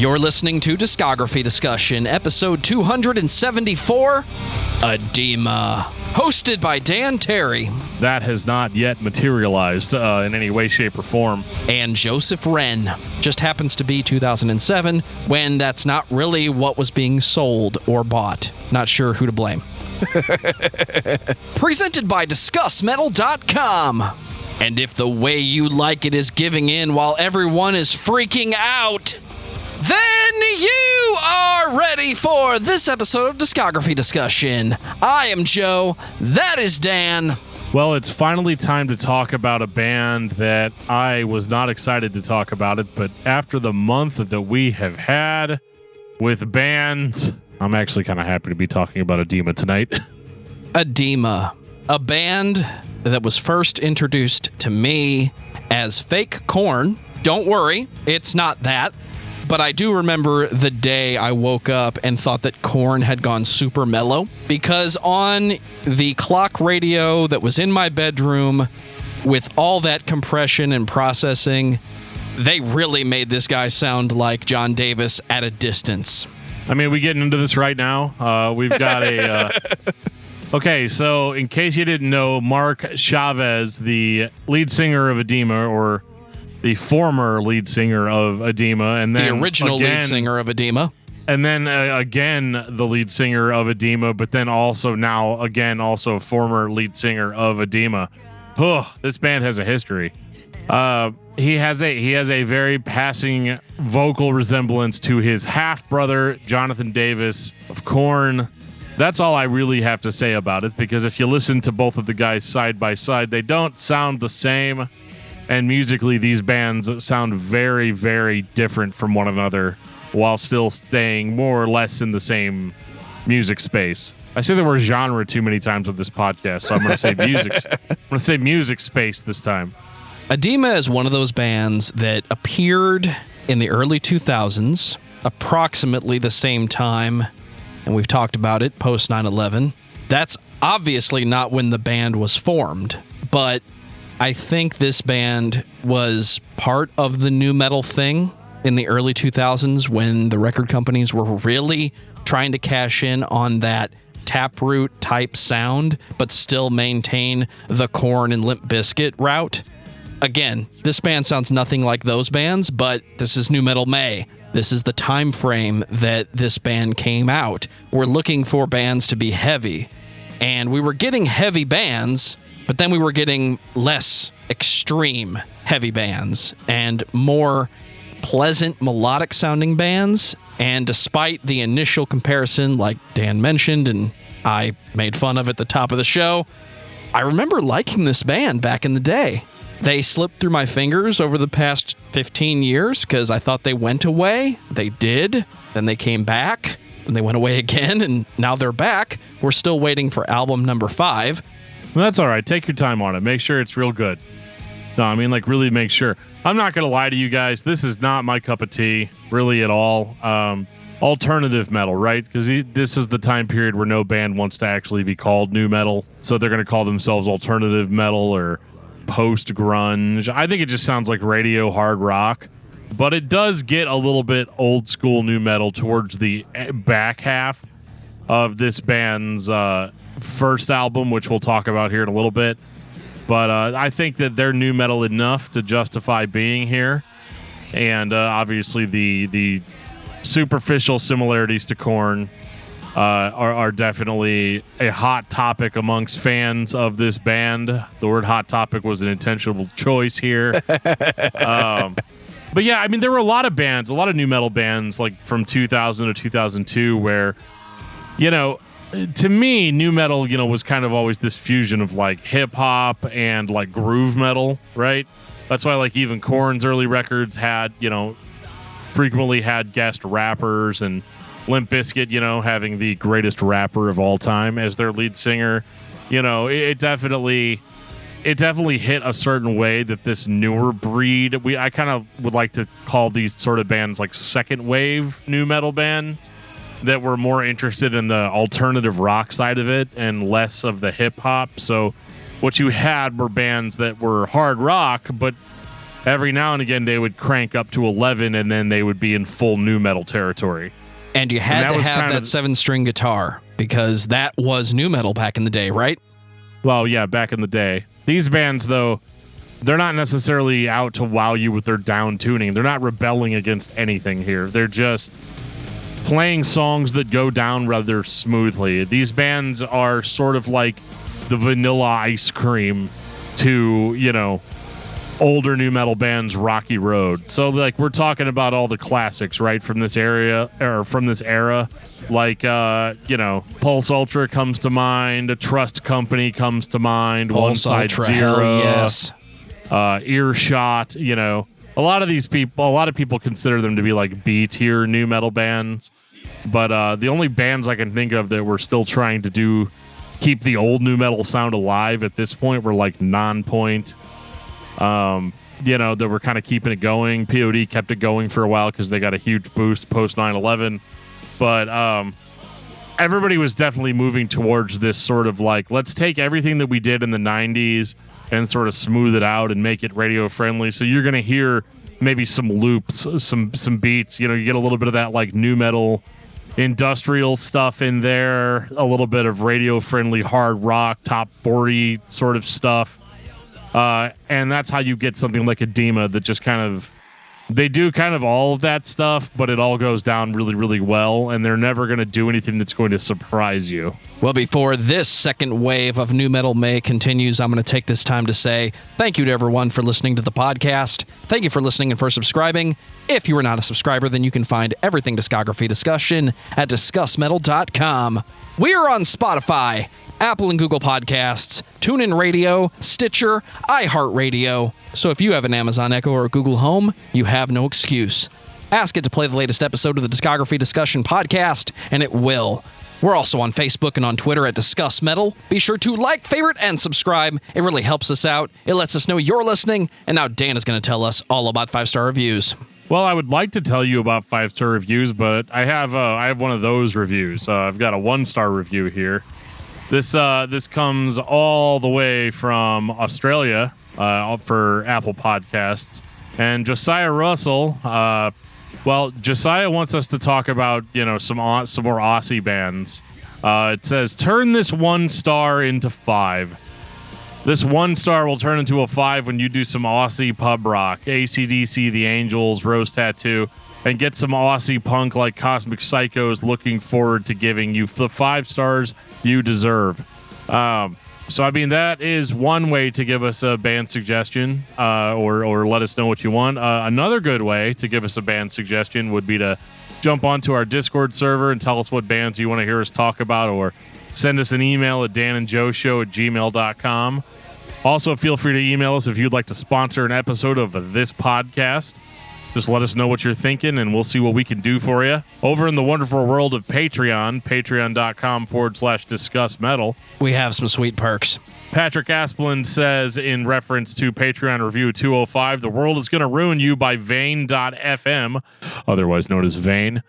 You're listening to Discography Discussion, episode 274, Adema, hosted by Dan Terry. That has not yet materialized in any way, shape, or form. And Joseph Wren. Just happens to be 2007, when that's not really what was being sold or bought. Not sure who to blame. Presented by discussmetal.com. And if the way you like it is giving in while everyone is freaking out, then you are ready for this episode of Discography Discussion. I am Joe. That is Dan. Well, it's finally time to talk about a band that I was not excited to talk about it, but after the month that we have had with bands, I'm actually kind of happy to be talking about Adema tonight. Adema, a band that was first introduced to me as fake corn. Don't worry, it's not that. But I do remember the day I woke up and thought that Korn had gone super mellow, because on the clock radio that was in my bedroom with all that compression and processing, they really made this guy sound like John Davis at a distance. I mean, we getting into this right now. We've got a... Okay, so in case you didn't know, Mark Chavez, the lead singer of Adema, or the former lead singer of Adema, and then the original lead singer of Adema, and then again the lead singer of Adema, but then also now again also former lead singer of Adema. This band has a history. He has a very passing vocal resemblance to his half brother Jonathan Davis of Korn. That's all I really have to say about it, because if you listen to both of the guys side by side, they don't sound the same. And musically, these bands sound very, very different from one another while still staying more or less in the same music space. I say the word genre too many times with this podcast, so I'm going to say music. I'm going to say music space this time. Adema is one of those bands that appeared in the early 2000s, approximately the same time, and we've talked about it, post 9/11. That's obviously not when the band was formed, but I think this band was part of the nu metal thing in the early 2000s when the record companies were really trying to cash in on that Taproot type sound, but still maintain the Korn and Limp Bizkit route. Again, this band sounds nothing like those bands, but this is Nu Metal May. This is the time frame that this band came out. We're looking for bands to be heavy, and we were getting heavy bands, but then we were getting less extreme heavy bands and more pleasant melodic sounding bands. And despite the initial comparison, like Dan mentioned, and I made fun of at the top of the show, I remember liking this band back in the day. They slipped through my fingers over the past 15 years because I thought they went away. They did. Then they came back and they went away again. And now they're back. We're still waiting for album number 5. Well, that's all right. Take your time on it. Make sure it's real good. No, I mean, like, really make sure. I'm not going to lie to you guys. This is not my cup of tea, really, at all. Alternative metal, right? Because this is the time period where no band wants to actually be called nu metal. So they're going to call themselves alternative metal or post-grunge. I think it just sounds like radio hard rock. But it does get a little bit old school nu metal towards the back half of this band's first album, which we'll talk about here in a little bit. But I think that they're nu metal enough to justify being here. And obviously the superficial similarities to Korn are definitely a hot topic amongst fans of this band. The word hot topic was an intentional choice here. But yeah, I mean, there were a lot of bands, a lot of nu metal bands, like from 2000 to 2002, where, you know, to me, nu metal, you know, was kind of always this fusion of like hip hop and like groove metal, right? That's why like even Korn's early records had, you know, frequently had guest rappers, and Limp Bizkit, you know, having the greatest rapper of all time as their lead singer. You know, it definitely hit a certain way that this newer breed, I kind of would like to call these sort of bands like second wave nu metal bands that were more interested in the alternative rock side of it and less of the hip hop. So what you had were bands that were hard rock, but every now and again they would crank up to 11, and then they would be in full nu metal territory. And you had to have that 7-string guitar, because that was nu metal back in the day, right? Well, yeah, back in the day. These bands, though, they're not necessarily out to wow you with their down tuning. They're not rebelling against anything here. They're just playing songs that go down rather smoothly. These bands are sort of like the Vanilla Ice Cream to, you know, older nu metal bands, Rocky Road. So, like, we're talking about all the classics, right, from this area, or from this era. Like, you know, Pulse Ultra comes to mind, A Trust Company comes to mind, One Side Zero, yes. Earshot, you know. A lot of people consider them to be like B-tier nu metal bands. But the only bands I can think of that were still trying to keep the old nu metal sound alive at this point were like Nonpoint. You know, that were kind of keeping it going. POD kept it going for a while because they got a huge boost post 9/11. But everybody was definitely moving towards this sort of like, let's take everything that we did in the 90s and sort of smooth it out and make it radio friendly. So you're going to hear maybe some loops, some beats. You know, you get a little bit of that like nu metal industrial stuff in there, a little bit of radio friendly hard rock, top 40 sort of stuff. And that's how you get something like Adema that just kind of, they do kind of all of that stuff, but it all goes down really, really well, and they're never going to do anything that's going to surprise you. Well, before this second wave of nu metal May continues, I'm going to take this time to say thank you to everyone for listening to the podcast. Thank you for listening and for subscribing. If you are not a subscriber, then you can find everything Discography Discussion at discussmetal.com. We are on Spotify, Apple and Google Podcasts, TuneIn Radio, Stitcher, iHeartRadio. So if you have an Amazon Echo or a Google Home, you have no excuse. Ask it to play the latest episode of the Discography Discussion podcast, and it will. We're also on Facebook and on Twitter at Discuss Metal. Be sure to like, favorite, and subscribe. It really helps us out. It lets us know you're listening. And now Dan is going to tell us all about 5-star reviews. Well, I would like to tell you about 5-star reviews, but I have one of those reviews. I've got a 1-star review here. This comes all the way from Australia for Apple Podcasts, and Josiah Russell. Josiah wants us to talk about some more Aussie bands. It says, turn this 1 star into 5. This 1 star will turn into a 5 when you do some Aussie pub rock, AC/DC, The Angels, Rose Tattoo, and get some Aussie punk like Cosmic Psychos. Looking forward to giving you the 5 stars you deserve. So, I mean, that is one way to give us a band suggestion or let us know what you want. Another good way to give us a band suggestion would be to jump onto our Discord server and tell us what bands you want to hear us talk about, or send us an email at danandjoeshow@gmail.com. Also, feel free to email us if you'd like to sponsor an episode of this podcast. Just let us know what you're thinking, and we'll see what we can do for you. Over in the wonderful world of Patreon, patreon.com/discussmetal. We have some sweet perks. Patrick Asplund says, in reference to Patreon Review 205, The World is Going to Ruin You by Vane.fm, otherwise known as Vane.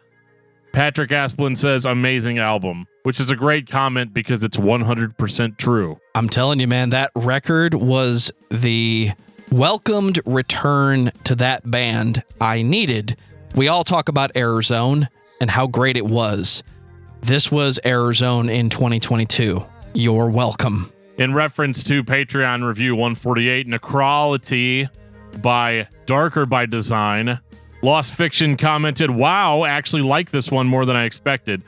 Patrick Asplund says, amazing album, which is a great comment because it's 100% true. I'm telling you, man, that record was the welcomed return to that band I needed. We all talk about Error Zone and how great it was. This was Error Zone in 2022. You're welcome. In reference to Patreon Review 148, Necrolity by Darker by Design, Lost Fiction commented, wow, actually like this one more than I expected.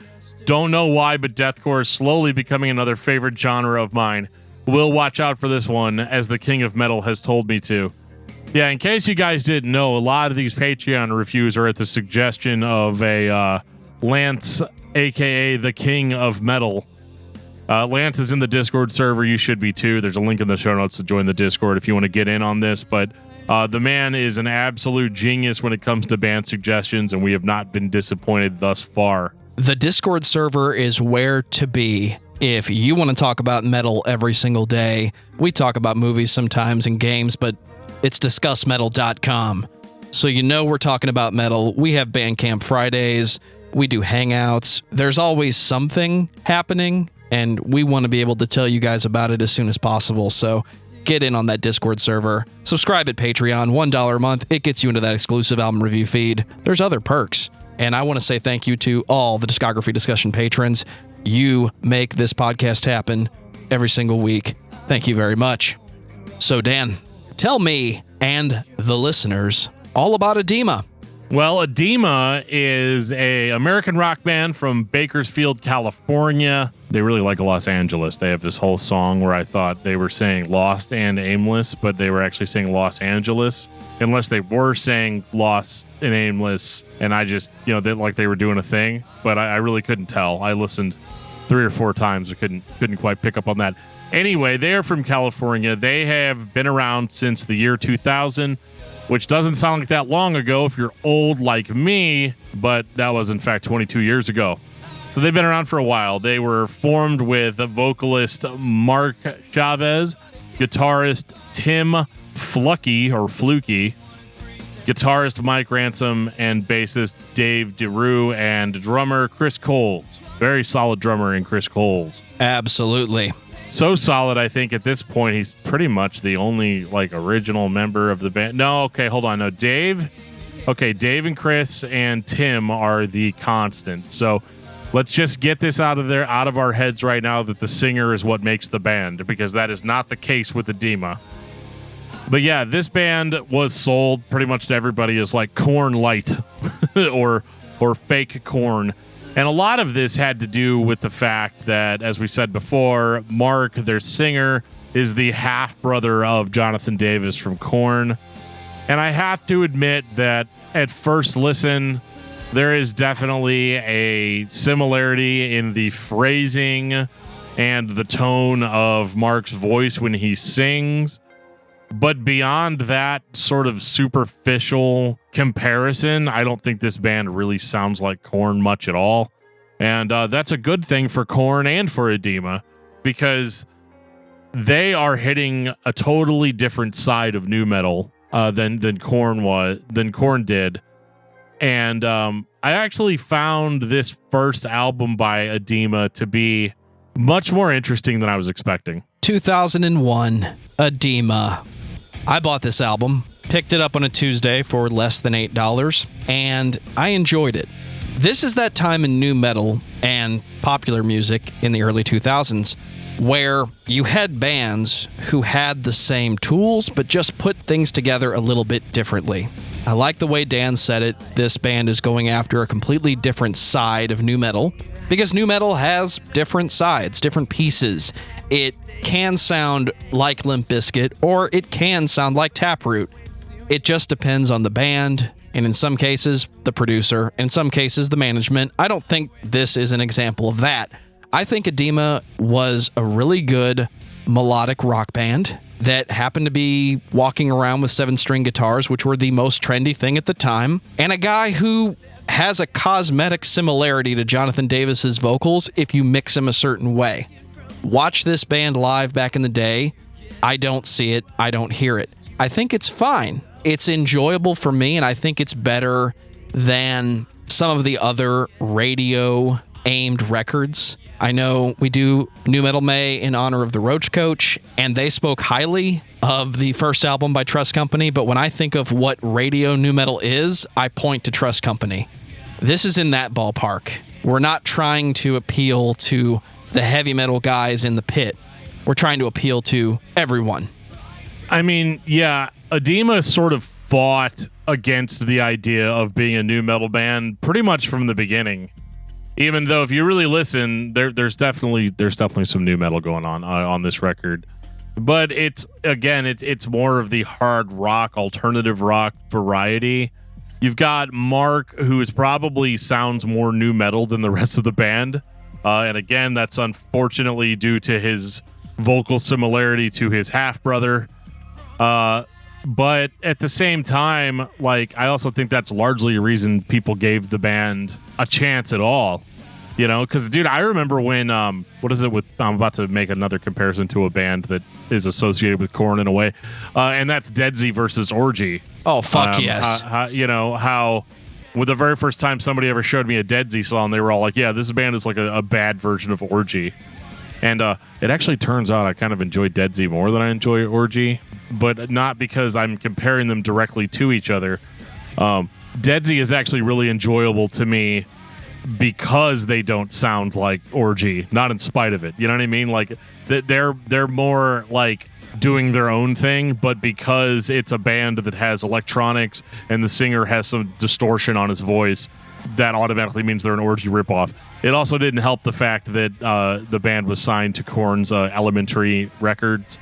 Don't know why, but deathcore is slowly becoming another favorite genre of mine. Will watch out for this one, as the King of Metal has told me to. Yeah, in case you guys didn't know, a lot of these Patreon reviews are at the suggestion of a Lance, a.k.a. the King of Metal. Lance is in the Discord server. You should be too. There's a link in the show notes to join the Discord if you want to get in on this. But the man is an absolute genius when it comes to band suggestions, and we have not been disappointed thus far. The Discord server is where to be if you want to talk about metal every single day. We talk about movies sometimes and games, but it's discussmetal.com. So we're talking about metal. We have Bandcamp Fridays. We do hangouts. There's always something happening, and we want to be able to tell you guys about it as soon as possible. So get in on that Discord server. Subscribe at Patreon, $1 a month. It gets you into that exclusive album review feed. There's other perks. And I want to say thank you to all the Discography Discussion patrons. You make this podcast happen every single week. Thank you very much. So, Dan, tell me and the listeners all about Adema. Well, Adema is a American rock band from Bakersfield, California. They really like Los Angeles. They have this whole song where I thought they were saying Lost and Aimless, but they were actually saying Los Angeles, unless they were saying Lost and Aimless, and I just, they were doing a thing, but I really couldn't tell. I listened 3 or 4 times. I couldn't quite pick up on that. Anyway, they are from California. They have been around since the year 2000. Which doesn't sound like that long ago if you're old like me, but that was in fact 22 years ago. So they've been around for a while. They were formed with vocalist Mark Chavez, guitarist Tim Fluky, guitarist Mike Ransom, and bassist Dave DeRue, and drummer Chris Coles. Very solid drummer in Chris Coles. Absolutely. So solid, I think at this point he's pretty much the only original member of the band. No, okay, hold on. No, Dave and Chris and Tim are the constant. So let's just get this out of our heads right now that the singer is what makes the band, because that is not the case with Adema. But yeah, this band was sold pretty much to everybody as like Korn Light or fake Korn. And a lot of this had to do with the fact that, as we said before, Mark, their singer, is the half-brother of Jonathan Davis from Korn. And I have to admit that at first listen, there is definitely a similarity in the phrasing and the tone of Mark's voice when he sings. But beyond that sort of superficial comparison, I don't think this band really sounds like Korn much at all. And that's a good thing for Korn and for Adema, because they are hitting a totally different side of nu metal than Korn did. And I actually found this first album by Adema to be much more interesting than I was expecting. 2001, Adema. I bought this album, picked it up on a Tuesday for less than $8, and I enjoyed it. This is that time in nu metal and popular music in the early 2000s where you had bands who had the same tools but just put things together a little bit differently. I like the way Dan said it. This band is going after a completely different side of nu metal, because nu metal has different sides, different pieces. It can sound like Limp Bizkit, or it can sound like Taproot. It just depends on the band, and in some cases, the producer, in some cases, the management. I don't think this is an example of that. I think Adema was a really good melodic rock band that happened to be walking around with 7-string guitars, which were the most trendy thing at the time, and a guy who has a cosmetic similarity to Jonathan Davis's vocals if you mix him a certain way. Watch this band live back in the day. I don't see it. I don't hear it. I think it's fine. It's enjoyable for me, and I think it's better than some of the other radio-aimed records. I know we do Nu Metal May in honor of the Roach Coach, and they spoke highly of the first album by Trust Company, but when I think of what radio nu metal is, I point to Trust Company. This is in that ballpark. We're not trying to appeal to the heavy metal guys in the pit. We're trying to appeal to everyone. I mean, yeah, Adema sort of fought against the idea of being a nu metal band pretty much from the beginning. Even though if you really listen, there's definitely some nu metal going on this record. But it's more of the hard rock, alternative rock variety. You've got Mark, who probably sounds more nu metal than the rest of the band. And again, that's unfortunately due to his vocal similarity to his half-brother. But at the same time, I also think that's largely a reason people gave the band a chance at all. Because, dude, I remember when, I'm about to make another comparison to a band that is associated with Korn in a way, and that's Dead Z versus Orgy. Oh, fuck yes. How with the very first time somebody ever showed me a Dead Z song, they were all like, yeah, this band is like a bad version of Orgy. And it actually turns out I kind of enjoy Dead Z more than I enjoy Orgy, but not because I'm comparing them directly to each other. Dead Z is actually really enjoyable to me because they don't sound like Orgy, not in spite of it. You know what I mean? Like they're more like doing their own thing, but because it's a band that has electronics and the singer has some distortion on his voice, that automatically means they're an Orgy ripoff. It also didn't help the fact that the band was signed to Korn's Elementary Records,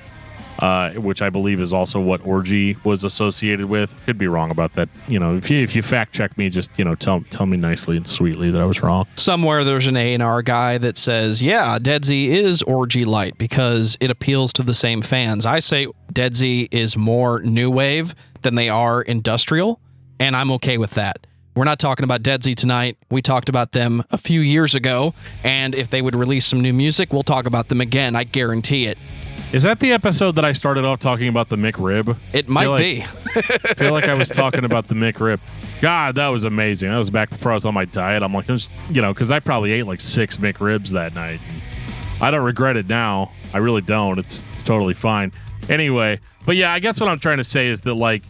which I believe is also what Orgy was associated with. Could be wrong about that. You know, if you fact check me, just tell me nicely and sweetly that I was wrong. Somewhere there's an A&R guy that says, yeah, Dead Z is Orgy light because it appeals to the same fans. I say Dead Z is more new wave than they are industrial, and I'm okay with that. We're not talking about Dead Z tonight. We talked about them a few years ago, and if they would release some new music, we'll talk about them again. I guarantee it. Is that the episode that I started off talking about the McRib? It might be. I feel like I was talking about the McRib. God, that was amazing. That was back before I was on my diet. I'm like, because I probably ate like 6 McRibs that night. I don't regret it now. I really don't. It's totally fine. Anyway, but yeah, I guess what I'm trying to say is that, like,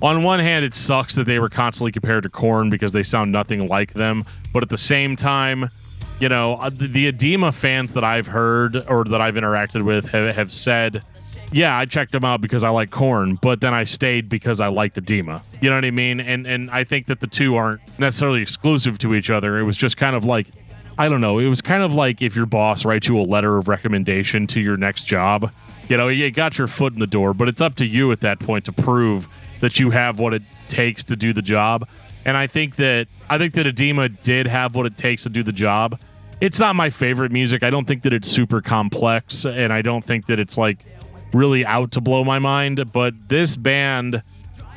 on one hand, it sucks that they were constantly compared to Korn because they sound nothing like them. But at the same time, the Adema fans that I've heard or that I've interacted with have said, yeah, I checked them out because I like Korn, but then I stayed because I liked Adema. You know what I mean? And I think that the two aren't necessarily exclusive to each other. It was just kind of like, I don't know. It was kind of like if your boss writes you a letter of recommendation to your next job. You got your foot in the door, but it's up to you at that point to prove that you have what it takes to do the job. And I think that Adema did have what it takes to do the job. It's not my favorite music. I don't think that it's super complex, and I don't think that it's like really out to blow my mind. But this band,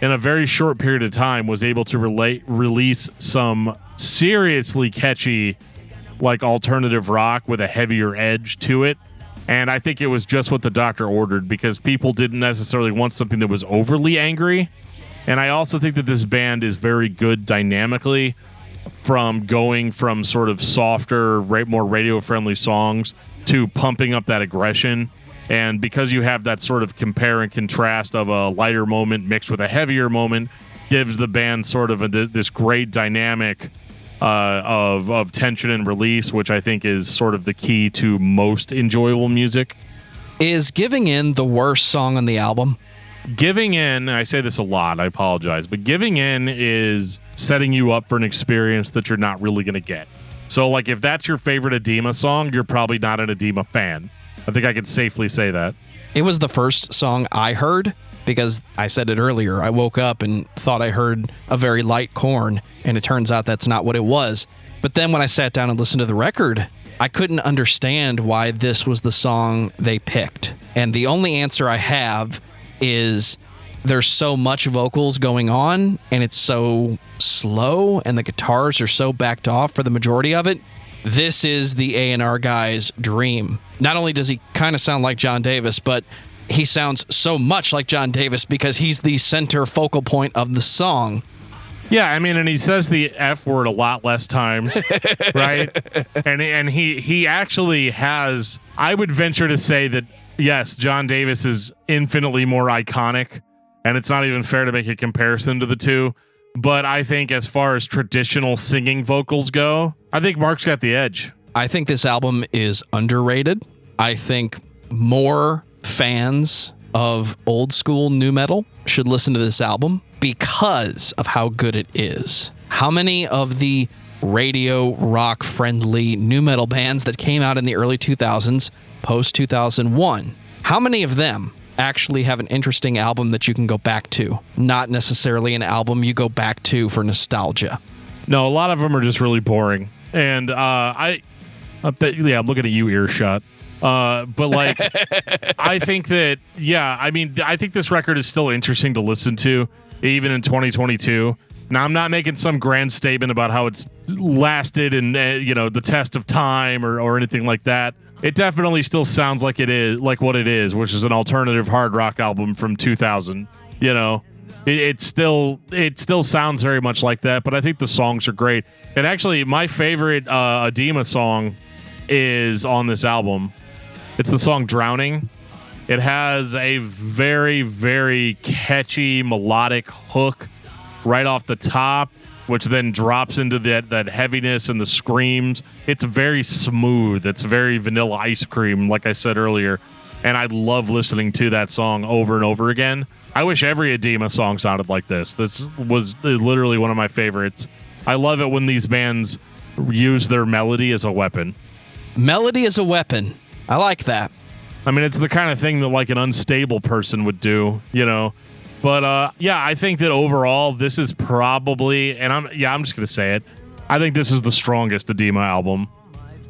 in a very short period of time, was able to release some seriously catchy, like, alternative rock with a heavier edge to it. And I think it was just what the doctor ordered because people didn't necessarily want something that was overly angry. And I also think that this band is very good dynamically from going from sort of softer, more radio-friendly songs to pumping up that aggression. And because you have that sort of compare and contrast of a lighter moment mixed with a heavier moment, gives the band sort of this great dynamic of tension and release, which I think is sort of the key to most enjoyable music. Is Giving In the worst song on the album? Giving In, and I say this a lot, I apologize, but Giving In is setting you up for an experience that you're not really going to get. So, like, if that's your favorite Adema song, you're probably not an Adema fan. I think I can safely say that. It was the first song I heard because I said it earlier. I woke up and thought I heard a very light Korn, and it turns out that's not what it was. But then when I sat down and listened to the record, I couldn't understand why this was the song they picked. And the only answer I have is there's so much vocals going on, and it's so slow, and the guitars are so backed off for the majority of it. This is the A&R guy's dream. Not only does he kind of sound like John Davis, but he sounds so much like John Davis because he's the center focal point of the song. Yeah, I mean, and he says the F word a lot less times, right? And he actually has, I would venture to say that, yes, John Davis is infinitely more iconic, and it's not even fair to make a comparison to the two. But I think as far as traditional singing vocals go, I think Mark's got the edge. I think this album is underrated. I think more fans of old school nu metal should listen to this album because of how good it is. How many of the radio rock friendly nu metal bands that came out in the early 2000s, post 2001, how many of them actually have an interesting album that you can go back to? Not necessarily an album you go back to for nostalgia. No, a lot of them are just really boring. And I bet, yeah, I'm looking at you, Earshot. But like, I think that, yeah, I mean, I think this record is still interesting to listen to, even in 2022. Now, I'm not making some grand statement about how it's lasted and, the test of time or anything like that. It definitely still sounds like it is, like what it is, which is an alternative hard rock album from 2000. It still sounds very much like that, but I think the songs are great. And actually, my favorite Adema song is on this album. It's the song Drowning. It has a very, very catchy melodic hook right off the top, which then drops into that heaviness and the screams. It's very smooth. It's very vanilla ice cream, like I said earlier. And I love listening to that song over and over again. I wish every Adema song sounded like this. This was literally one of my favorites. I love it when these bands use their melody as a weapon. Melody as a weapon. I like that. I mean, it's the kind of thing that like an unstable person would do, you know. But yeah, I think that overall this is probably, and I'm just gonna say it. I think this is the strongest Adema album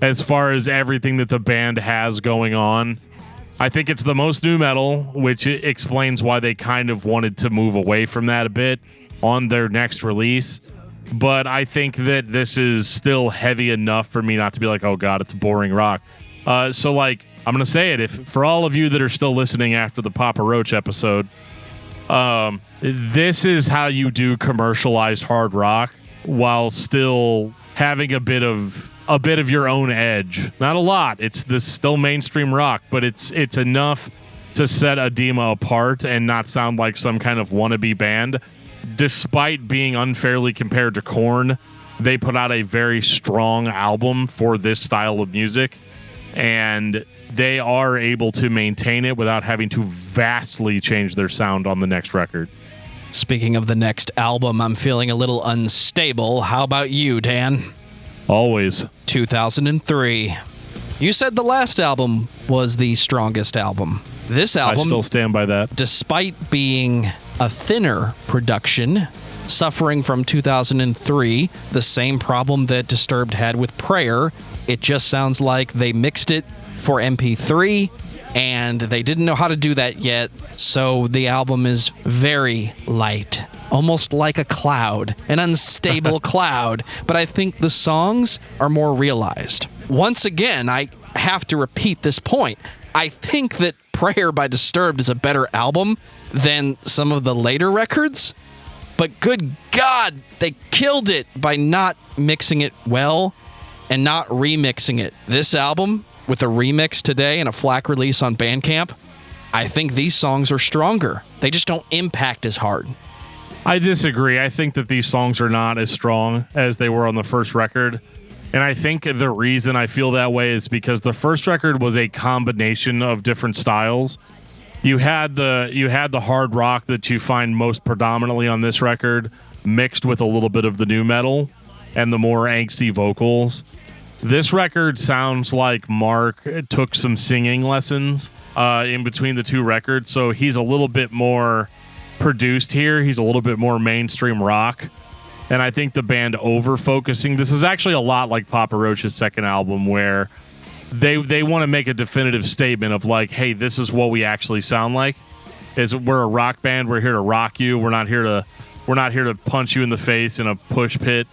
as far as everything that the band has going on. I think it's the most nu metal, which explains why they kind of wanted to move away from that a bit on their next release. But I think that this is still heavy enough for me not to be like, oh God, it's boring rock. So like, I'm going to say it. If for all of you that are still listening after the Papa Roach episode, this is how you do commercialized hard rock while still having a bit of your own edge. Not a lot. It's this still mainstream rock, but it's enough to set Adema apart and not sound like some kind of wannabe band. Despite being unfairly compared to Korn, they put out a very strong album for this style of music, and they are able to maintain it without having to vastly change their sound on the next record. Speaking of the next album, I'm feeling a little unstable. How about you, Dan? Always. 2003. You said the last album was the strongest album. This album, I still stand by that. Despite being a thinner production, suffering from 2003, the same problem that Disturbed had with Prayer, it just sounds like they mixed it for MP3 and they didn't know how to do that yet, so the album is very light. Almost like a cloud, an unstable cloud, but I think the songs are more realized. Once again, I have to repeat this point. I think that Prayer by Disturbed is a better album than some of the later records, but good God, they killed it by not mixing it well and not remixing it. This album, with a remix today and a FLAC release on Bandcamp, I think these songs are stronger. They just don't impact as hard. I disagree. I think that these songs are not as strong as they were on the first record. And I think the reason I feel that way is because the first record was a combination of different styles. You had the hard rock that you find most predominantly on this record, mixed with a little bit of the nu metal and the more angsty vocals. This record sounds like Mark took some singing lessons in between the two records, so he's a little bit more produced here. He's a little bit more mainstream rock. And I think the band over-focusing, this is actually a lot like Papa Roach's second album, where they want to make a definitive statement of like, hey, this is what we actually sound like. We're a rock band. We're here to rock you. We're not here to punch you in the face in a push pit.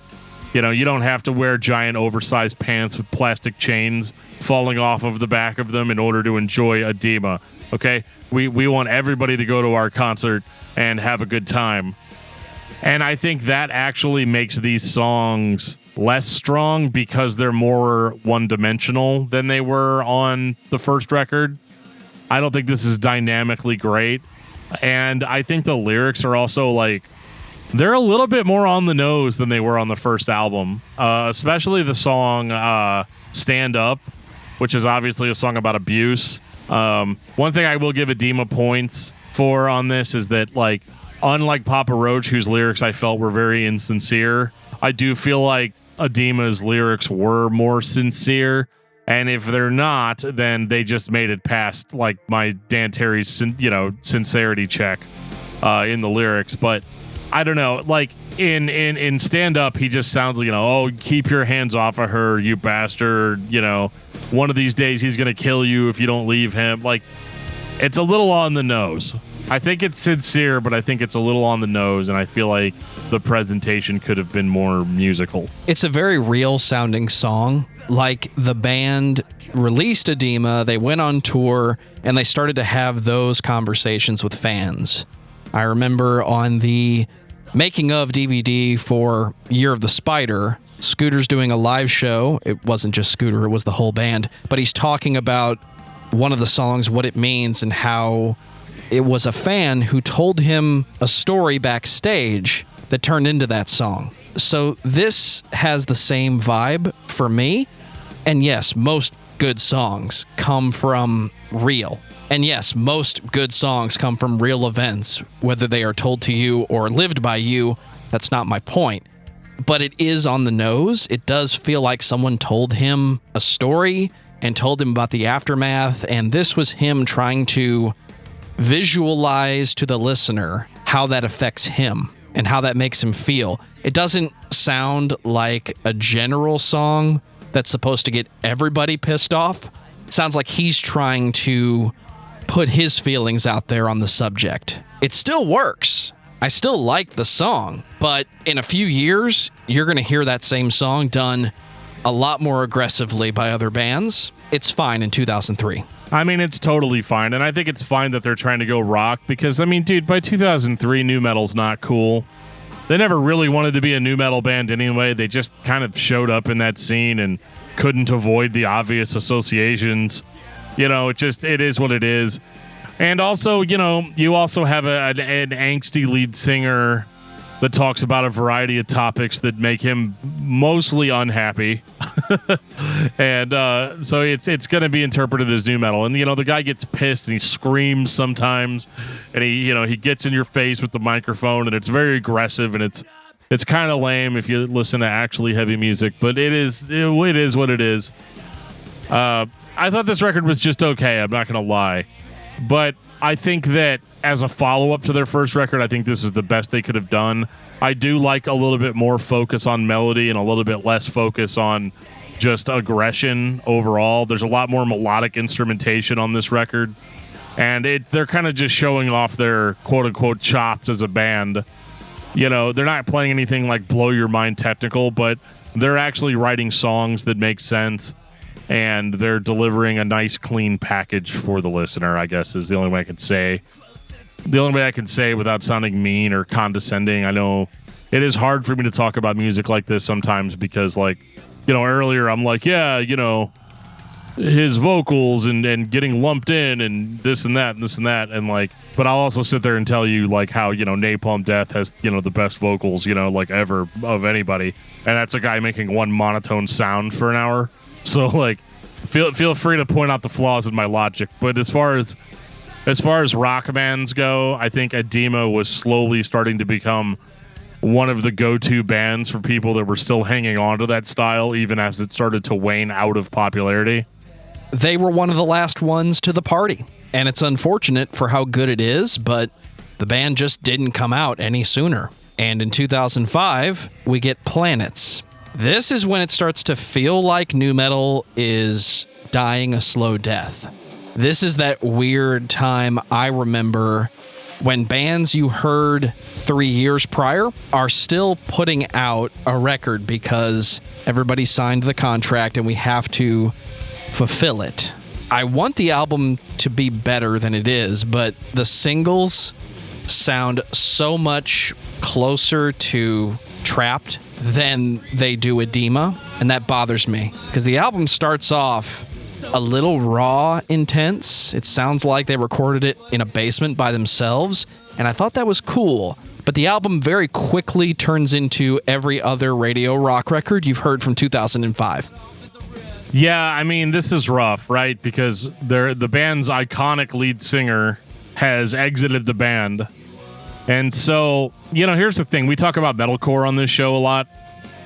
You know, you don't have to wear giant oversized pants with plastic chains falling off of the back of them in order to enjoy Adema. Okay? We want everybody to go to our concert and have a good time. And I think that actually makes these songs less strong because they're more one-dimensional than they were on the first record. I don't think this is dynamically great. And I think the lyrics are also like, they're a little bit more on the nose than they were on the first album, especially the song Stand Up, which is obviously a song about abuse. One thing I will give Adema points for on this is that, like, unlike Papa Roach, whose lyrics I felt were very insincere, I do feel like Adema's lyrics were more sincere. And if they're not, then they just made it past like my Dan Terry's, sincerity check in the lyrics. But I don't know, like in Stand Up, he just sounds like, oh, keep your hands off of her, you bastard. One of these days he's going to kill you if you don't leave him. Like, it's a little on the nose. I think it's sincere, but I think it's a little on the nose, and I feel like the presentation could have been more musical. It's a very real sounding song. Like, the band released Adema, they went on tour, and they started to have those conversations with fans. I remember on the making of DVD for Year of the Spider, Scooter's doing a live show. It wasn't just Scooter, it was the whole band. But he's talking about one of the songs, what it means, and how it was a fan who told him a story backstage that turned into that song. So this has the same vibe for me. And yes, most good songs come from real. And yes, most good songs come from real events, whether they are told to you or lived by you. That's not my point. But it is on the nose. It does feel like someone told him a story and told him about the aftermath. And this was him trying to visualize to the listener how that affects him and how that makes him feel. It doesn't sound like a general song that's supposed to get everybody pissed off. It sounds like he's trying to put his feelings out there on the subject. It still works. I still like the song, but in a few years, you're going to hear that same song done a lot more aggressively by other bands. It's fine in 2003. I mean, it's totally fine, and I think it's fine that they're trying to go rock because, I mean, dude, by 2003, nu metal's not cool. They never really wanted to be a nu metal band anyway. They just kind of showed up in that scene and couldn't avoid the obvious associations. You know, it is what it is. And also, you know, you also have an angsty lead singer that talks about a variety of topics that make him mostly unhappy. And so it's going to be interpreted as nu metal. And, you know, the guy gets pissed and he screams sometimes. And he gets in your face with the microphone. And it's very aggressive. And it's kind of lame if you listen to actually heavy music. But it is what it is. I thought this record was just okay. I'm not going to lie. But I think that as a follow-up to their first record, I think this is the best they could have done. I do like a little bit more focus on melody and a little bit less focus on just aggression overall. There's a lot more melodic instrumentation on this record. And they're kind of just showing off their quote-unquote chops as a band. You know, they're not playing anything like blow your mind technical, but they're actually writing songs that make sense. And they're delivering a nice, clean package for the listener, I guess, is the only way I can say. The only way I can say without sounding mean or condescending. I know it is hard for me to talk about music like this sometimes because, like, you know, earlier I'm like, yeah, you know, his vocals and getting lumped in and this and that and this and that. And, like, but I'll also sit there and tell you, like, how, you know, Napalm Death has, you know, the best vocals, you know, like, ever of anybody. And that's a guy making one monotone sound for an hour. So, like, feel free to point out the flaws in my logic. But as far as rock bands go, I think Adema was slowly starting to become one of the go-to bands for people that were still hanging on to that style, even as it started to wane out of popularity. They were one of the last ones to the party, and it's unfortunate for how good it is, but the band just didn't come out any sooner. And in 2005, we get Planets. This is when it starts to feel like nu metal is dying a slow death. This is that weird time I remember when bands you heard 3 years prior are still putting out a record because everybody signed the contract and we have to fulfill it. I want the album to be better than it is, but the singles sound so much closer to Trapped than they do Adema, and that bothers me because the album starts off a little raw, intense. It sounds like they recorded it in a basement by themselves, and I thought that was cool. But the album very quickly turns into every other radio rock record you've heard from 2005. Yeah, I mean, this is rough, right? Because the band's iconic lead singer has exited the band. And so, you know, here's the thing. We talk about metalcore on this show a lot.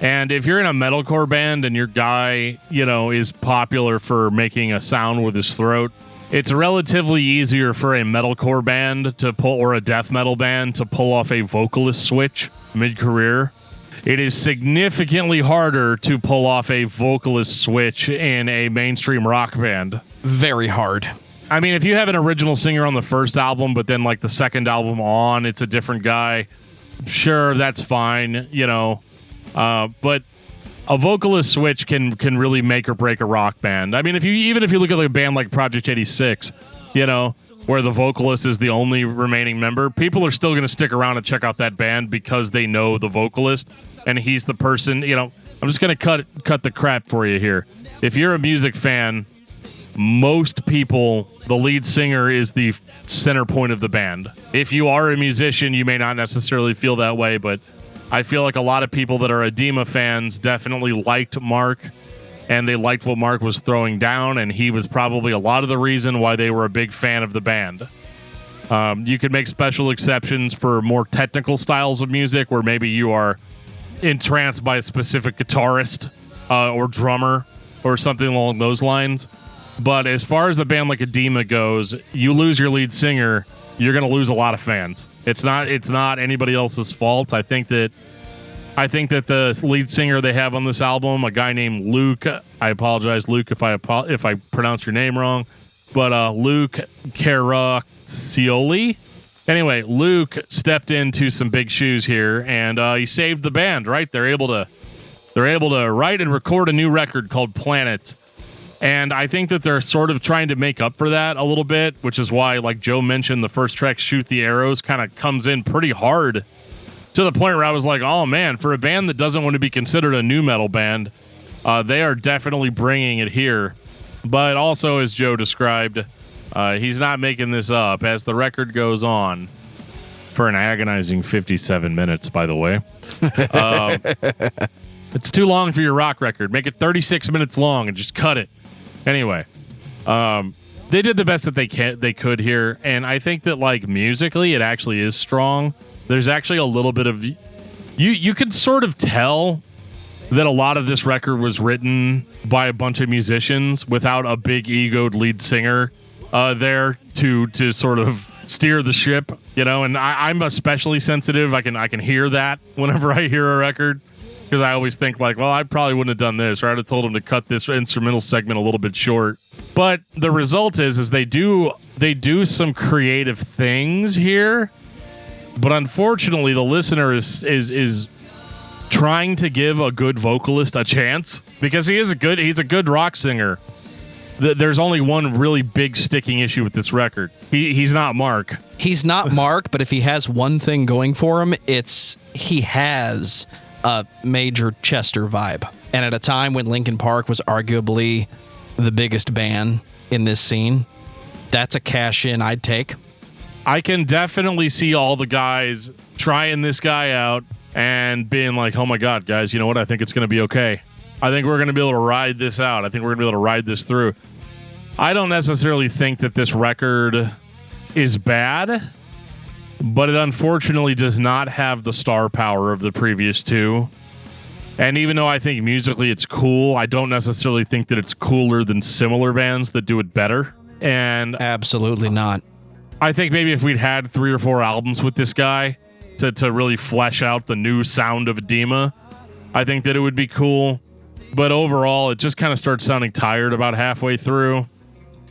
And if you're in a metalcore band and your guy, you know, is popular for making a sound with his throat, it's relatively easier for a metalcore band to pull, or a death metal band to pull off a vocalist switch mid-career. It is significantly harder to pull off a vocalist switch in a mainstream rock band. Very hard. I mean, if you have an original singer on the first album, but then like the second album on, it's a different guy, sure, that's fine, you know. But a vocalist switch can really make or break a rock band. I mean, if you look at a band like Project 86, you know, where the vocalist is the only remaining member, people are still going to stick around and check out that band because they know the vocalist and he's the person, you know. I'm just going to cut the crap for you here. If you're a music fan, most people, the lead singer is the center point of the band. If you are a musician, you may not necessarily feel that way, but I feel like a lot of people that are Adema fans definitely liked Mark, and they liked what Mark was throwing down, and he was probably a lot of the reason why they were a big fan of the band. You could make special exceptions for more technical styles of music where maybe you are entranced by a specific guitarist or drummer or something along those lines. But as far as a band like Adema goes, you lose your lead singer, you're going to lose a lot of fans. It's not anybody else's fault. I think that the lead singer they have on this album, a guy named Luke, I apologize, Luke, if I pronounce your name wrong, but Luke Caraccioli. Anyway, Luke stepped into some big shoes here, and he saved the band. Right, they're able to write and record a new record called Planet. And I think that they're sort of trying to make up for that a little bit, which is why, like Joe mentioned, the first track, Shoot the Arrows, kind of comes in pretty hard to the point where I was like, oh man, for a band that doesn't want to be considered a nu metal band, they are definitely bringing it here. But also, as Joe described, he's not making this up as the record goes on for an agonizing 57 minutes, by the way. It's too long for your rock record. Make it 36 minutes long and just cut it. Anyway, they did the best that they could here, and I think that like musically, it actually is strong. There's actually a little bit of you could sort of tell that a lot of this record was written by a bunch of musicians without a big egoed lead singer there to sort of steer the ship, you know. And I'm especially sensitive. I can hear that whenever I hear a record. Because I always think like, well, I probably wouldn't have done this, or I'd have told him to cut this instrumental segment a little bit short. But the result is they do some creative things here, but unfortunately, the listener is trying to give a good vocalist a chance because he's a good rock singer. There's only one really big sticking issue with this record. He's not Mark. He's not Mark, but if he has one thing going for him, he has a major Chester vibe. And at a time when Linkin Park was arguably the biggest band in this scene, that's a cash in I'd take. I can definitely see all the guys trying this guy out and being like, oh my God, guys, you know what? I think it's going to be okay. I think we're going to be able to ride this out. I think we're going to be able to ride this through. I don't necessarily think that this record is bad, but it unfortunately does not have the star power of the previous two. And even though I think musically it's cool, I don't necessarily think that it's cooler than similar bands that do it better. And absolutely not. I think maybe if we'd had 3 or 4 albums with this guy to really flesh out the new sound of Adema, I think that it would be cool. But overall, it just kind of starts sounding tired about halfway through.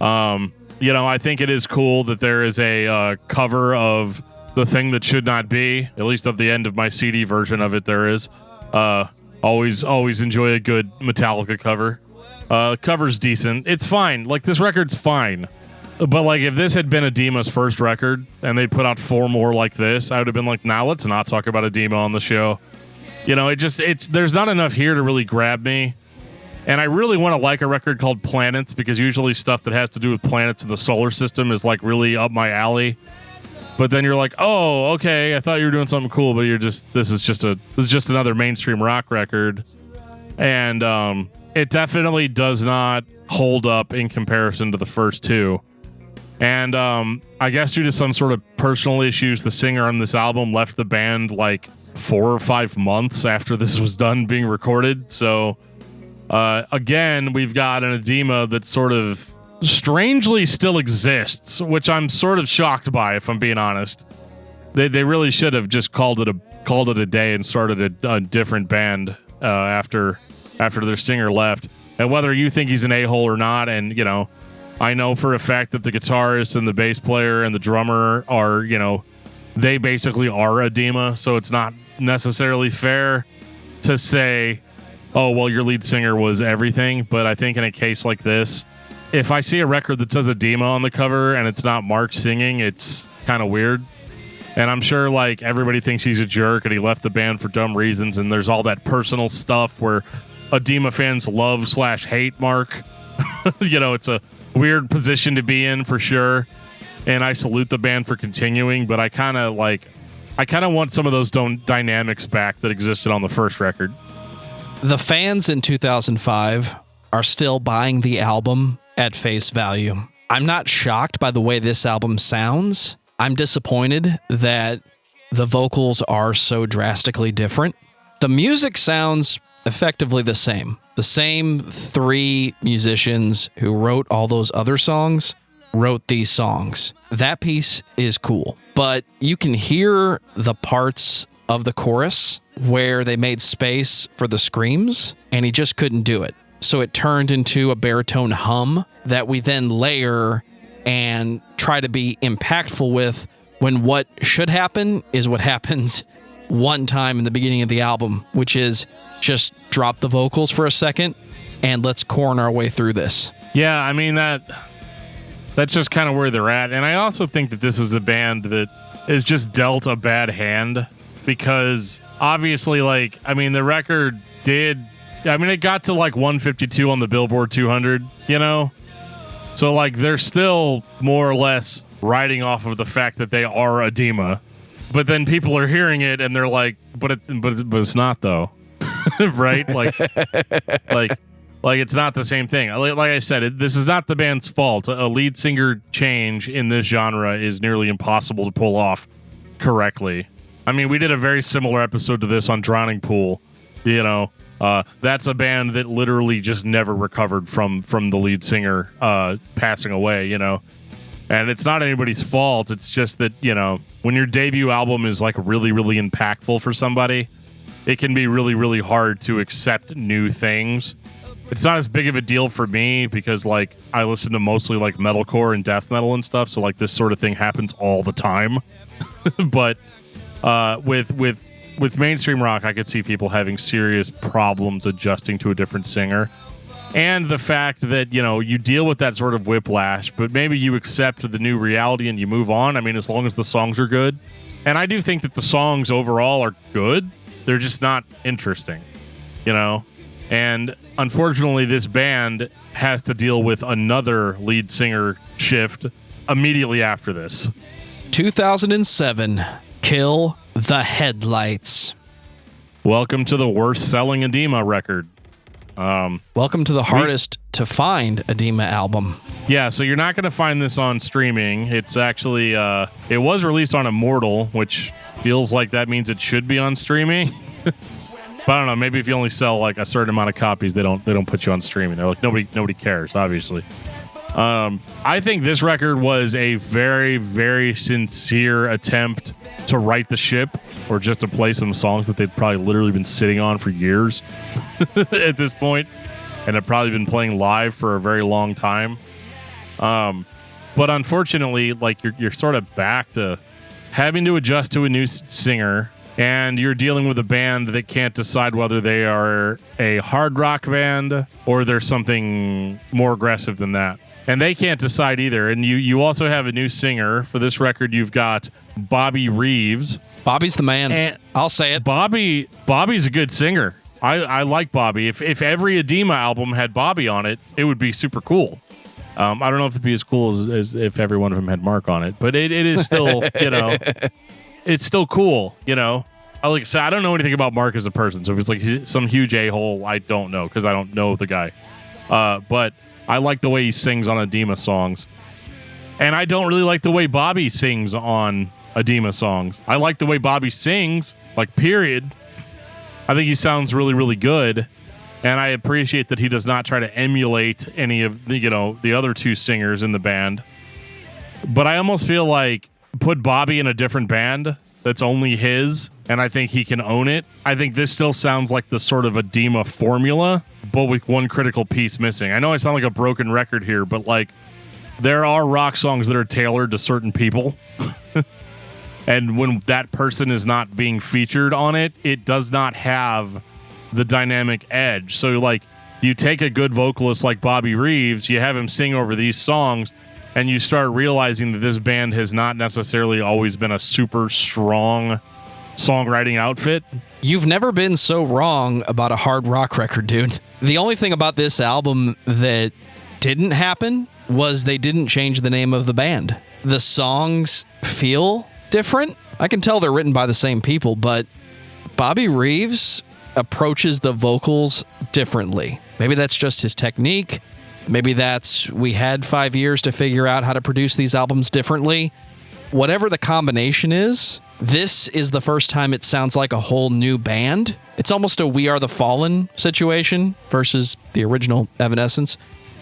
You know, I think it is cool that there is a cover of The Thing That Should Not Be, at least at the end of my CD version of it there is. Always enjoy a good Metallica cover. Cover's decent. It's fine. Like, this record's fine. But, like, if this had been Adema's first record and they put out 4 more like this, I would have been like, nah, let's not talk about Adema on the show. You know, there's not enough here to really grab me. And I really want to like a record called Planets because usually stuff that has to do with planets in the solar system is, like, really up my alley. But then you're like, oh, okay, I thought you were doing something cool, but this is just another mainstream rock record. And it definitely does not hold up in comparison to the first two. And I guess due to some sort of personal issues, the singer on this album left the band like 4 or 5 months after this was done being recorded. So again, we've got an Adema that sort of strangely still exists, which I'm sort of shocked by, if I'm being honest. They really should have just called it a day and started a different band after their singer left. And whether you think he's an a-hole or not, and you know, I know for a fact that the guitarist and the bass player and the drummer are, you know, they basically are Adema, so it's not necessarily fair to say, oh, well, your lead singer was everything. But I think in a case like this, if I see a record that says Adema on the cover and it's not Mark singing, it's kind of weird. And I'm sure, like, everybody thinks he's a jerk and he left the band for dumb reasons, and there's all that personal stuff where Adema fans love/hate Mark. You know, it's a weird position to be in for sure. And I salute the band for continuing, but I kind of want some of those dynamics back that existed on the first record. The fans in 2005 are still buying the album at face value. I'm not shocked by the way this album sounds. I'm disappointed that the vocals are so drastically different. The music sounds effectively the same. The same three musicians who wrote all those other songs wrote these songs. That piece is cool, but you can hear the parts of the chorus where they made space for the screams, and he just couldn't do it. So it turned into a baritone hum that we then layer and try to be impactful with, when what should happen is what happens one time in the beginning of the album, which is just drop the vocals for a second and let's corn our way through this. Yeah, I mean, that's just kind of where they're at. And I also think that this is a band that is just dealt a bad hand, because obviously, like, I mean, the record it got to like 152 on the Billboard 200, you know? So, like, they're still more or less riding off of the fact that they are Adema. But then people are hearing it and they're like, but it's not, though. Right? Like it's not the same thing. Like I said, this is not the band's fault. A lead singer change in this genre is nearly impossible to pull off correctly. I mean, we did a very similar episode to this on Drowning Pool. You know, that's a band that literally just never recovered from the lead singer passing away, you know. And it's not anybody's fault. It's just that, you know, when your debut album is like really, really impactful for somebody, it can be really, really hard to accept new things. It's not as big of a deal for me because, like, I listen to mostly like metalcore and death metal and stuff. So, like, this sort of thing happens all the time. But with mainstream rock, I could see people having serious problems adjusting to a different singer. And the fact that, you know, you deal with that sort of whiplash, but maybe you accept the new reality and you move on. I mean, as long as the songs are good. And I do think that the songs overall are good. They're just not interesting, you know? And unfortunately, this band has to deal with another lead singer shift immediately after this. 2007, Kill the Headlights. Welcome to the worst selling Adema record. Welcome to the hardest to find Adema album. Yeah, so you're not going to find this on streaming. It's actually, it was released on Immortal, which feels like that means it should be on streaming. But I don't know, maybe if you only sell like a certain amount of copies, they don't put you on streaming. They're like, nobody cares, obviously. I think this record was a very, very sincere attempt to right the ship, or just to play some songs that they'd probably literally been sitting on for years at this point, and have probably been playing live for a very long time. But unfortunately, like, you're sort of back to having to adjust to a new singer, and you're dealing with a band that can't decide whether they are a hard rock band or they're something more aggressive than that. And they can't decide either. And you also have a new singer. For this record, you've got Bobby Reeves. Bobby's the man. And I'll say it. Bobby's a good singer. I like Bobby. If every Adema album had Bobby on it, it would be super cool. I don't know if it'd be as cool as if every one of them had Mark on it, but it is still, you know, it's still cool, you know. I don't know anything about Mark as a person, so if it's like some huge a-hole, I don't know, because I don't know the guy. But I like the way he sings on Adema songs. And I don't really like the way Bobby sings on Adema songs. I like the way Bobby sings, like, period. I think he sounds really, really good. And I appreciate that he does not try to emulate any of the, you know, the other two singers in the band. But I almost feel like put Bobby in a different band that's only his, and I think he can own it. I think this still sounds like the sort of Adema formula, but with one critical piece missing. I know I sound like a broken record here, but, like, there are rock songs that are tailored to certain people. And when that person is not being featured on it, it does not have the dynamic edge. So, like, you take a good vocalist like Bobby Reeves, you have him sing over these songs, and you start realizing that this band has not necessarily always been a super strong songwriting outfit. You've never been so wrong about a hard rock record, dude. The only thing about this album that didn't happen was they didn't change the name of the band. The songs feel different. I can tell they're written by the same people, but Bobby Reeves approaches the vocals differently. Maybe that's just his technique. Maybe that's we had 5 years to figure out how to produce these albums differently. Whatever the combination is, this is the first time it sounds like a whole new band. It's almost a We Are the Fallen situation versus the original Evanescence,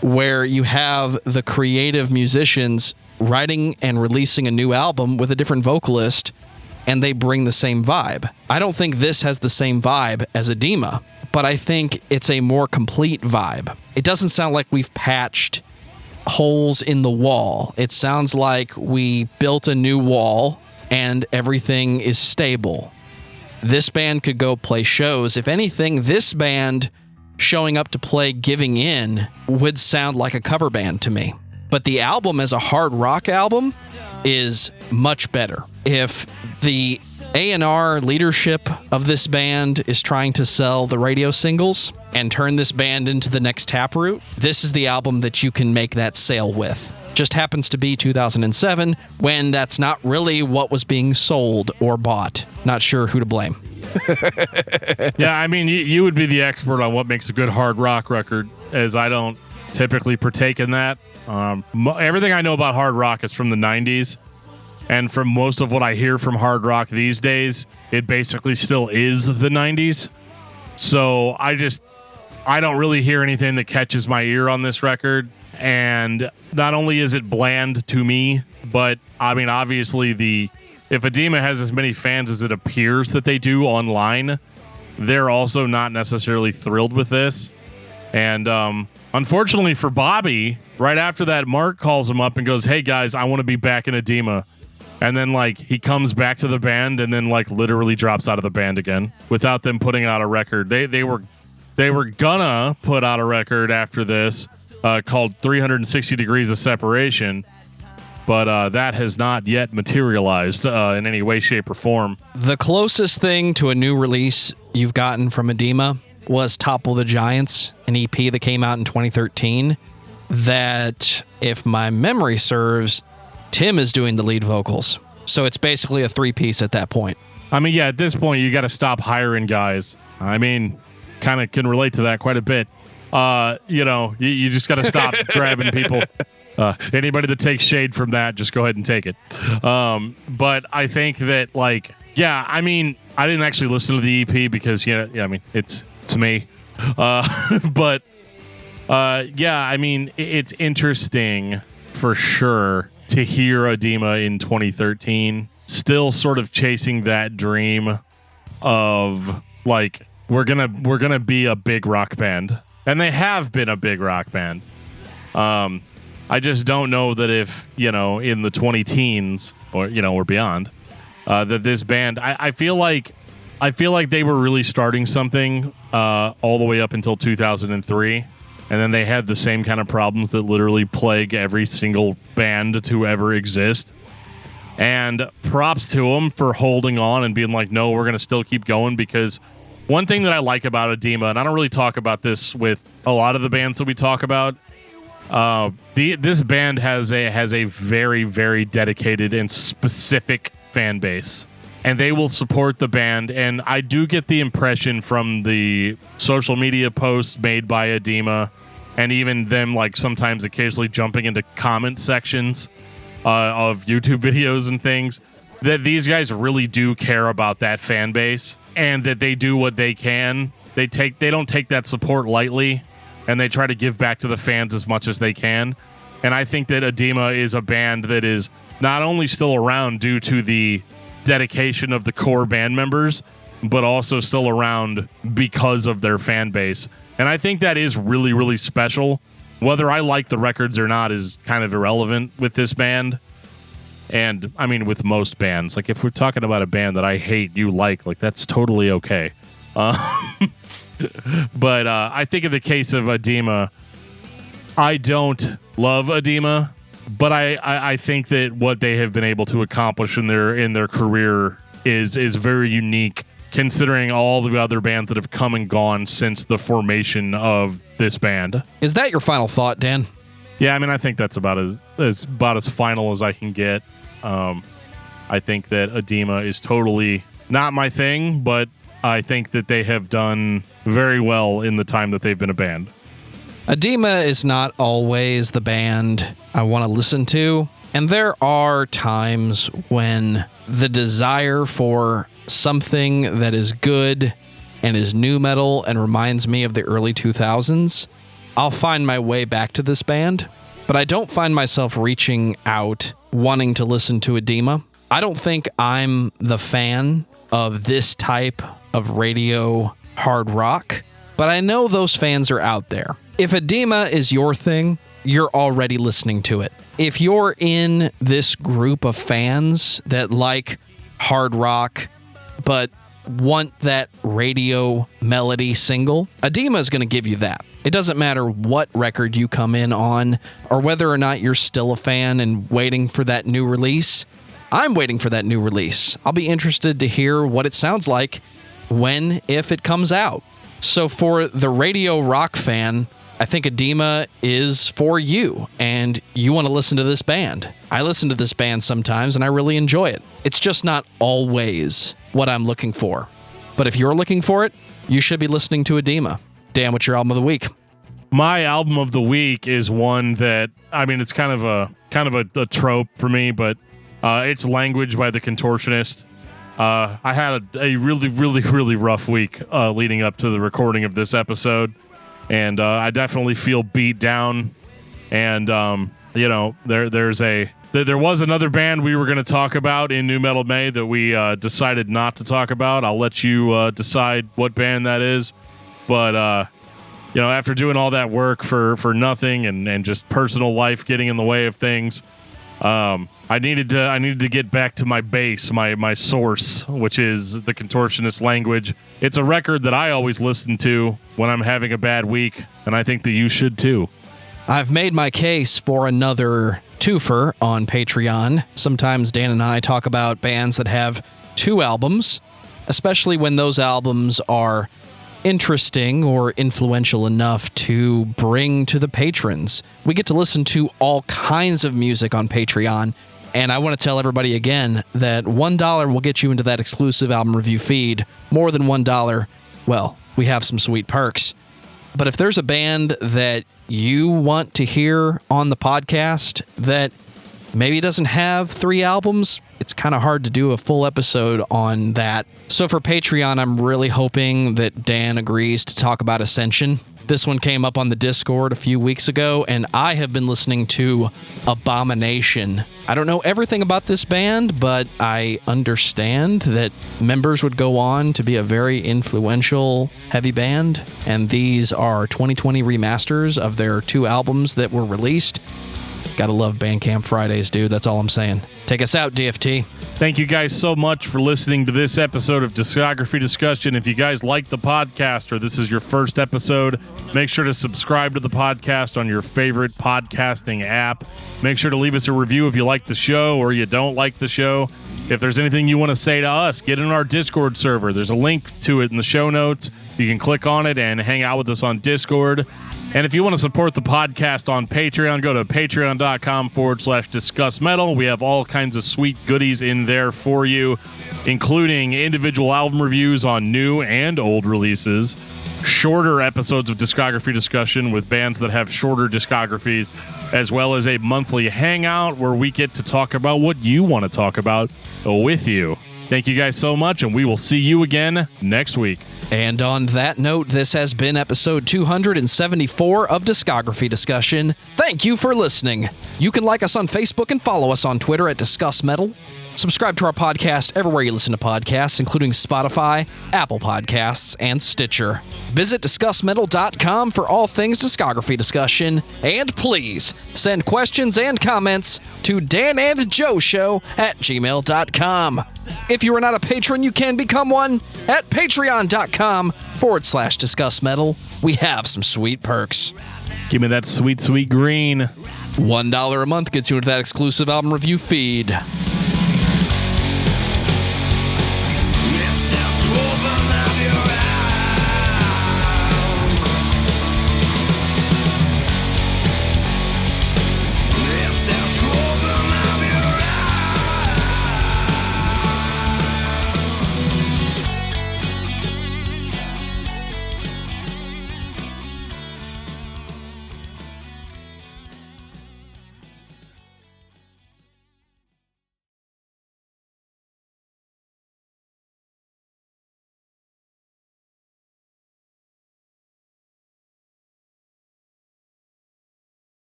where you have the creative musicians writing and releasing a new album with a different vocalist, and they bring the same vibe. I don't think this has the same vibe as Adema, but I think it's a more complete vibe. It doesn't sound like we've patched holes in the wall. It sounds like we built a new wall and everything is stable. This band could go play shows. If anything, this band showing up to play Giving In would sound like a cover band to me. But the album as a hard rock album is much better. If the A&R leadership of this band is trying to sell the radio singles and turn this band into the next Taproot, this is the album that you can make that sale with. Just happens to be 2007, when that's not really what was being sold or bought. Not sure who to blame. Yeah, I mean, you would be the expert on what makes a good hard rock record, as I don't typically partake in that. Everything I know about hard rock is from the 90s. And from most of what I hear from hard rock these days, it basically still is the 90s. So I don't really hear anything that catches my ear on this record. And not only is it bland to me, but I mean, obviously if Adema has as many fans as it appears that they do online, they're also not necessarily thrilled with this. And unfortunately for Bobby, right after that, Mark calls him up and goes, "Hey guys, I want to be back in Adema." And then, like, he comes back to the band and then, like, literally drops out of the band again without them putting out a record. They were gonna put out a record after this called 360 Degrees of Separation, but that has not yet materialized in any way, shape, or form. The closest thing to a new release you've gotten from Adema was Topple the Giants, an EP that came out in 2013 that, if my memory serves, Tim is doing the lead vocals. So it's basically a three-piece at that point. I mean, yeah, at this point, you got to stop hiring guys. I mean, kind of can relate to that quite a bit. You just got to stop grabbing people. Anybody that takes shade from that, just go ahead and take it. But I think that, like, yeah, I mean, I didn't actually listen to the EP because, I mean, it's me. But I mean, it's interesting for sure to hear Adema in 2013 still sort of chasing that dream of, like, we're gonna be a big rock band, and they have been a big rock band. I just don't know that if in the 20-teens or beyond, that this band, I feel like they were really starting something all the way up until 2003. And then they had the same kind of problems that literally plague every single band to ever exist. And props to them for holding on and being like, no, we're going to still keep going. Because one thing that I like about Adema, and I don't really talk about this with a lot of the bands that we talk about, this band has a very, very dedicated and specific fan base. And they will support the band. And I do get the impression from the social media posts made by Adema, and even them, like, sometimes occasionally jumping into comment sections of YouTube videos and things, that these guys really do care about that fan base, and that they do what they can. They don't take that support lightly, and they try to give back to the fans as much as they can. And I think that Adema is a band that is not only still around due to the dedication of the core band members, but also still around because of their fan base. And I think that is really, really special. Whether I like the records or not is kind of irrelevant with this band. And I mean, with most bands, like, if we're talking about a band that I hate, you like that's totally okay. But I think in the case of Adema, I don't love Adema, but I think that what they have been able to accomplish in their career is very unique, considering all the other bands that have come and gone since the formation of this band. Is that your final thought, Dan? Yeah, I mean, I think that's about as final as I can get. I think that Adema is totally not my thing, but I think that they have done very well in the time that they've been a band. Adema is not always the band I want to listen to, and there are times when the desire for something that is good and is nu metal and reminds me of the early 2000s, I'll find my way back to this band, but I don't find myself reaching out wanting to listen to Adema. I don't think I'm the fan of this type of radio hard rock, but I know those fans are out there. If Adema is your thing, you're already listening to it. If you're in this group of fans that like hard rock, but want that radio melody single, Adema is going to give you that. It doesn't matter what record you come in on or whether or not you're still a fan and waiting for that new release. I'm waiting for that new release. I'll be interested to hear what it sounds like if it comes out. So for the radio rock fan, I think Adema is for you, and you want to listen to this band. I listen to this band sometimes, and I really enjoy it. It's just not always what I'm looking for. But if you're looking for it, you should be listening to Adema. Dan, what's your album of the week? My album of the week is one that, I mean, it's kind of a trope for me, but it's Language by the Contortionist. I had a really, really, really rough week leading up to the recording of this episode, and I definitely feel beat down. And there was another band we were going to talk about in Nu Metal May that we decided not to talk about. I'll let you decide what band that is. But after doing all that work for nothing and just personal life getting in the way of things, I needed to get back to my base, my source, which is the Contortionist Language. It's a record that I always listen to when I'm having a bad week, and I think that you should too. I've made my case for another twofer on Patreon. Sometimes Dan and I talk about bands that have 2 albums, especially when those albums are interesting or influential enough to bring to the patrons. We get to listen to all kinds of music on Patreon, and I want to tell everybody again that $1 will get you into that exclusive album review feed. More than $1, well, we have some sweet perks. But if there's a band that you want to hear on the podcast that maybe doesn't have 3 albums, it's kind of hard to do a full episode on that. So for Patreon, I'm really hoping that Dan agrees to talk about Ascension. This one came up on the Discord a few weeks ago, and I have been listening to Abomination. I don't know everything about this band, but I understand that members would go on to be a very influential heavy band, and these are 2020 remasters of their 2 albums that were released. Gotta love Bandcamp Fridays, dude. That's all I'm saying. Take us out, DFT. Thank you guys so much for listening to this episode of Discography Discussion. If you guys like the podcast or this is your first episode, make sure to subscribe to the podcast on your favorite podcasting app. Make sure to leave us a review if you like the show or you don't like the show. If there's anything you want to say to us, get in our Discord server. There's a link to it in the show notes. You can click on it and hang out with us on Discord. And if you want to support the podcast on Patreon, go to patreon.com/discussmetal. We have all kinds of sweet goodies in there for you, including individual album reviews on new and old releases, shorter episodes of Discography Discussion with bands that have shorter discographies, as well as a monthly hangout where we get to talk about what you want to talk about with you. Thank you guys so much, and we will see you again next week. And on that note, this has been episode 274 of Discography Discussion. Thank you for listening. You can like us on Facebook and follow us on Twitter at discussmetal. Subscribe to our podcast everywhere you listen to podcasts, including Spotify, Apple Podcasts, and Stitcher. Visit discussmetal.com for all things discography discussion. And please send questions and comments to danandjoeshow@gmail.com. If you are not a patron, you can become one at patreon.com/discussmetal. We have some sweet perks. Give me that sweet, sweet green. $1 a month gets you into that exclusive album review feed.